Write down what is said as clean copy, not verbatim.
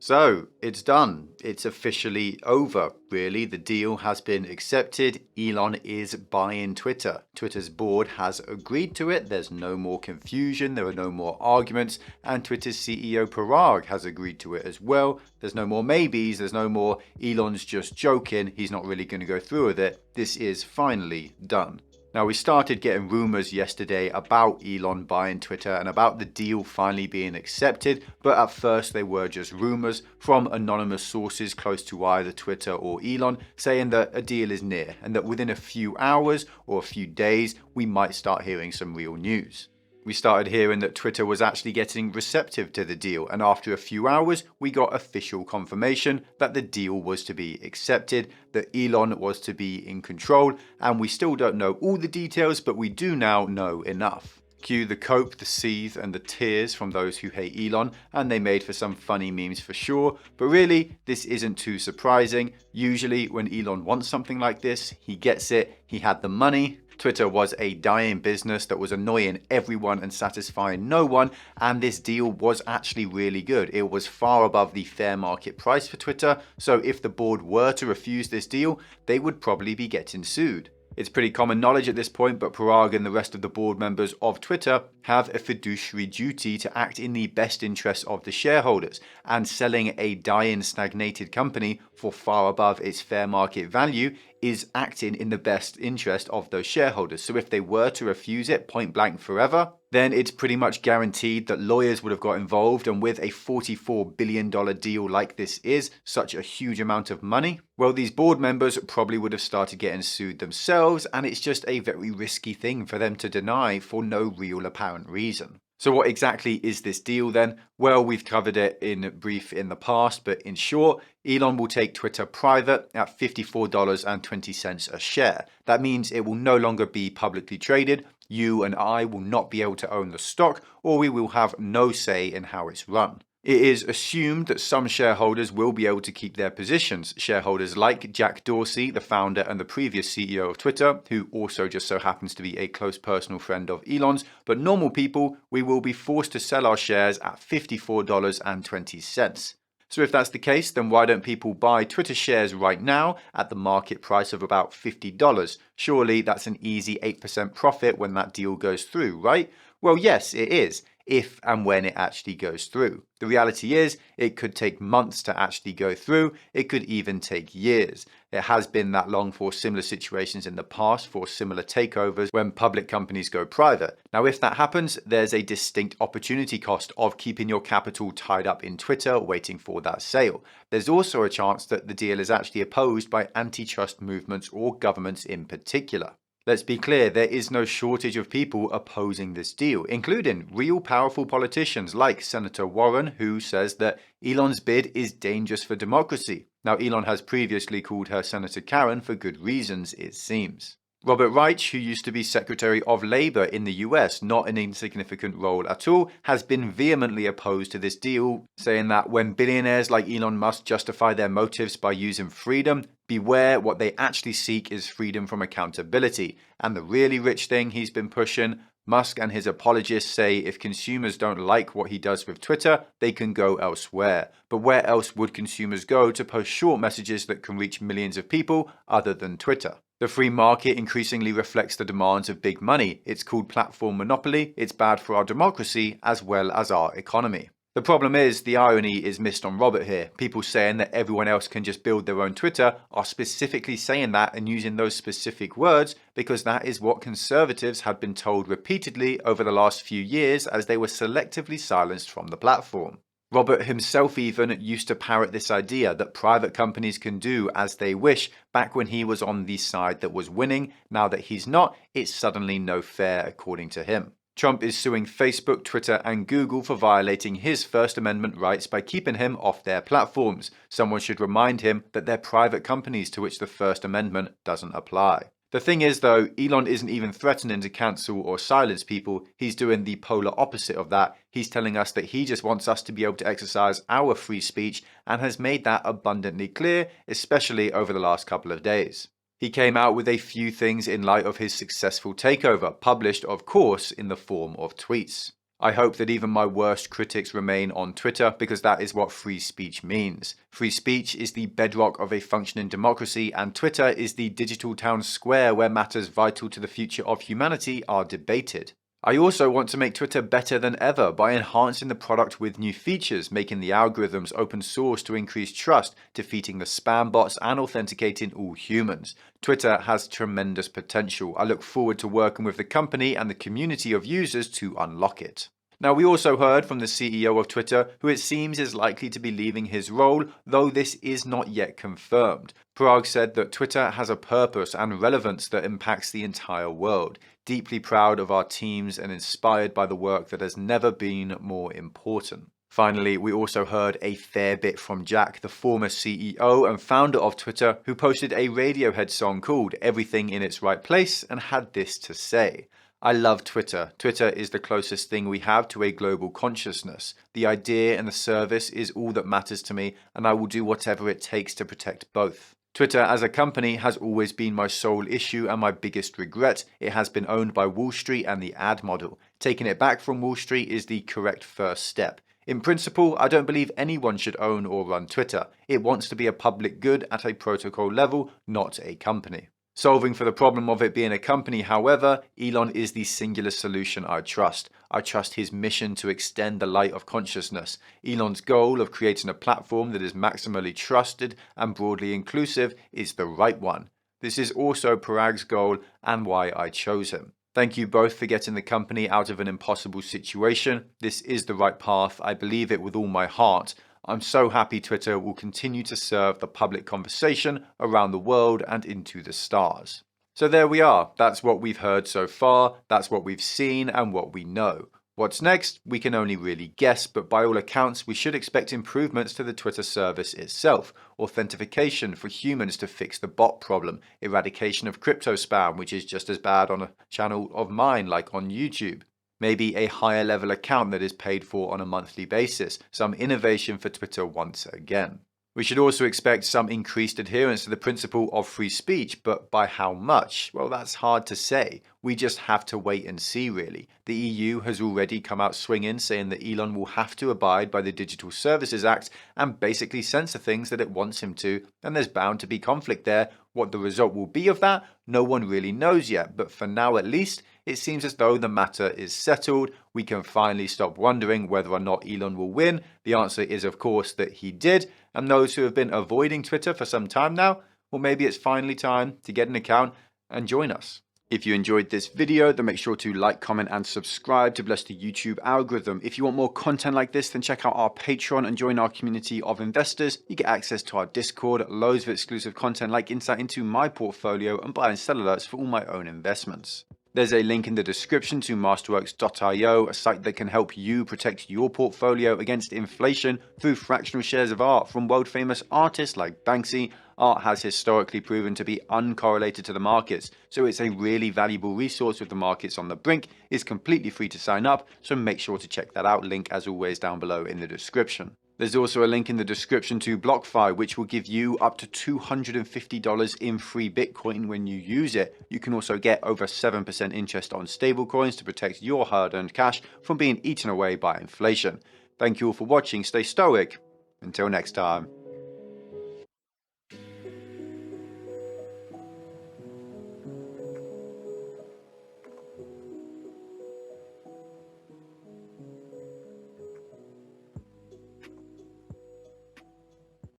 So, it's done. It's officially over, really. The deal has been accepted. Elon is buying Twitter. Twitter's board has agreed to it. There's no more confusion. There are no more arguments. And Twitter's CEO Parag has agreed to it as well. There's no more maybes. There's no more Elon's just joking. He's not really going to go through with it. This is finally done. Now, we started getting rumors yesterday about Elon buying Twitter and about the deal finally being accepted, but at first they were just rumors from anonymous sources close to either Twitter or Elon saying that a deal is near and that within a few hours or a few days we might start hearing some real news. We started hearing that Twitter was actually getting receptive to the deal, and after a few hours, we got official confirmation that the deal was to be accepted, that Elon was to be in control, and we still don't know all the details, but we do now know enough. Cue the cope, the seethe, and the tears from those who hate Elon, and they made for some funny memes for sure, but really, this isn't too surprising. Usually, when Elon wants something like this, he gets it, he had the money. Twitter was a dying business that was annoying everyone and satisfying no one, and this deal was actually really good. It was far above the fair market price for Twitter, so if the board were to refuse this deal, they would probably be getting sued. It's pretty common knowledge at this point, but Parag and the rest of the board members of Twitter have a fiduciary duty to act in the best interests of the shareholders, and selling a dying, stagnated company for far above its fair market value is acting in the best interest of those shareholders. So if they were to refuse it point blank forever, then it's pretty much guaranteed that lawyers would have got involved, and with a $44 billion deal like this is such a huge amount of money, well, these board members probably would have started getting sued themselves, and it's just a very risky thing for them to deny for no real apparent reason. So what exactly is this deal then? Well, we've covered it in brief in the past, but in short, Elon will take Twitter private at $54.20 a share. That means it will no longer be publicly traded. You and I will not be able to own the stock, or we will have no say in how it's run. It is assumed that some shareholders will be able to keep their positions. Shareholders like Jack Dorsey, the founder and the previous CEO of Twitter, who also just so happens to be a close personal friend of Elon's. But normal people, we will be forced to sell our shares at $54.20. So if that's the case, then why don't people buy Twitter shares right now at the market price of about $50? Surely that's an easy 8% profit when that deal goes through, right? Well, yes, it is, if and when it actually goes through. The reality is, it could take months to actually go through. It could even take years. It has been that long for similar situations in the past, for similar takeovers when public companies go private. Now, if that happens, there's a distinct opportunity cost of keeping your capital tied up in Twitter, waiting for that sale. There's also a chance that the deal is actually opposed by antitrust movements or governments in particular. Let's be clear, there is no shortage of people opposing this deal, including real powerful politicians like Senator Warren, who says that Elon's bid is dangerous for democracy. Now, Elon has previously called her Senator Karen for good reasons, it seems. Robert Wright, who used to be Secretary of Labor in the US, not an insignificant role at all, has been vehemently opposed to this deal, saying that when billionaires like Elon Musk justify their motives by using freedom, beware, what they actually seek is freedom from accountability. And the really rich thing he's been pushing, Musk and his apologists say if consumers don't like what he does with Twitter, they can go elsewhere. But where else would consumers go to post short messages that can reach millions of people other than Twitter? The free market increasingly reflects the demands of big money. It's called platform monopoly. It's bad for our democracy as well as our economy. The problem is, the irony is missed on Robert here. People saying that everyone else can just build their own Twitter are specifically saying that and using those specific words because that is what conservatives had been told repeatedly over the last few years as they were selectively silenced from the platform. Robert himself even used to parrot this idea that private companies can do as they wish back when he was on the side that was winning. Now that he's not, it's suddenly no fair according to him. Trump is suing Facebook, Twitter and Google for violating his First Amendment rights by keeping him off their platforms. Someone should remind him that they're private companies to which the First Amendment doesn't apply. The thing is though, Elon isn't even threatening to cancel or silence people, he's doing the polar opposite of that. He's telling us that he just wants us to be able to exercise our free speech and has made that abundantly clear, especially over the last couple of days. He came out with a few things in light of his successful takeover, published of course in the form of tweets. I hope that even my worst critics remain on Twitter, because that is what free speech means. Free speech is the bedrock of a functioning democracy, and Twitter is the digital town square where matters vital to the future of humanity are debated. I also want to make Twitter better than ever by enhancing the product with new features, making the algorithms open source to increase trust, defeating the spam bots, and authenticating all humans. Twitter has tremendous potential. I look forward to working with the company and the community of users to unlock it. Now, we also heard from the CEO of Twitter, who it seems is likely to be leaving his role, though this is not yet confirmed. Parag said that Twitter has a purpose and relevance that impacts the entire world. Deeply proud of our teams and inspired by the work that has never been more important. Finally, we also heard a fair bit from Jack, the former CEO and founder of Twitter, who posted a Radiohead song called Everything in Its Right Place and had this to say. I love Twitter. Twitter is the closest thing we have to a global consciousness. The idea and the service is all that matters to me, and I will do whatever it takes to protect both. Twitter as a company has always been my sole issue and my biggest regret. It has been owned by Wall Street and the ad model. Taking it back from Wall Street is the correct first step. In principle, I don't believe anyone should own or run Twitter. It wants to be a public good at a protocol level, not a company. Solving for the problem of it being a company, however, Elon is the singular solution I trust. I trust his mission to extend the light of consciousness. Elon's goal of creating a platform that is maximally trusted and broadly inclusive is the right one. This is also Parag's goal and why I chose him. Thank you both for getting the company out of an impossible situation. This is the right path. I believe it with all my heart. I'm so happy Twitter will continue to serve the public conversation around the world and into the stars. So there we are. That's what we've heard so far. That's what we've seen and what we know. What's next? We can only really guess, but by all accounts, we should expect improvements to the Twitter service itself, authentication for humans to fix the bot problem, eradication of crypto spam, which is just as bad on a channel of mine like on YouTube. Maybe a higher level account that is paid for on a monthly basis, some innovation for Twitter once again. We should also expect some increased adherence to the principle of free speech, but by how much? Well, that's hard to say. We just have to wait and see, really. The EU has already come out swinging, saying that Elon will have to abide by the Digital Services Act and basically censor things that it wants him to, and there's bound to be conflict there. What the result will be of that, no one really knows yet, but for now at least, it seems as though the matter is settled. We can finally stop wondering whether or not Elon will win. The answer is, of course, that he did. And those who have been avoiding Twitter for some time now, well, maybe it's finally time to get an account and join us. If you enjoyed this video, then make sure to like, comment, and subscribe to bless the YouTube algorithm. If you want more content like this, then check out our Patreon and join our community of investors. You get access to our Discord, loads of exclusive content like insight into my portfolio and buy and sell alerts for all my own investments. There's a link in the description to masterworks.io, a site that can help you protect your portfolio against inflation through fractional shares of art from world famous artists like Banksy. Art has historically proven to be uncorrelated to the markets, so it's a really valuable resource with the markets on the brink. It's completely free to sign up, so make sure to check that out. Link as always down below in the description. There's also a link in the description to BlockFi, which will give you up to $250 in free Bitcoin when you use it. You can also get over 7% interest on stablecoins to protect your hard-earned cash from being eaten away by inflation. Thank you all for watching. Stay stoic. Until next time.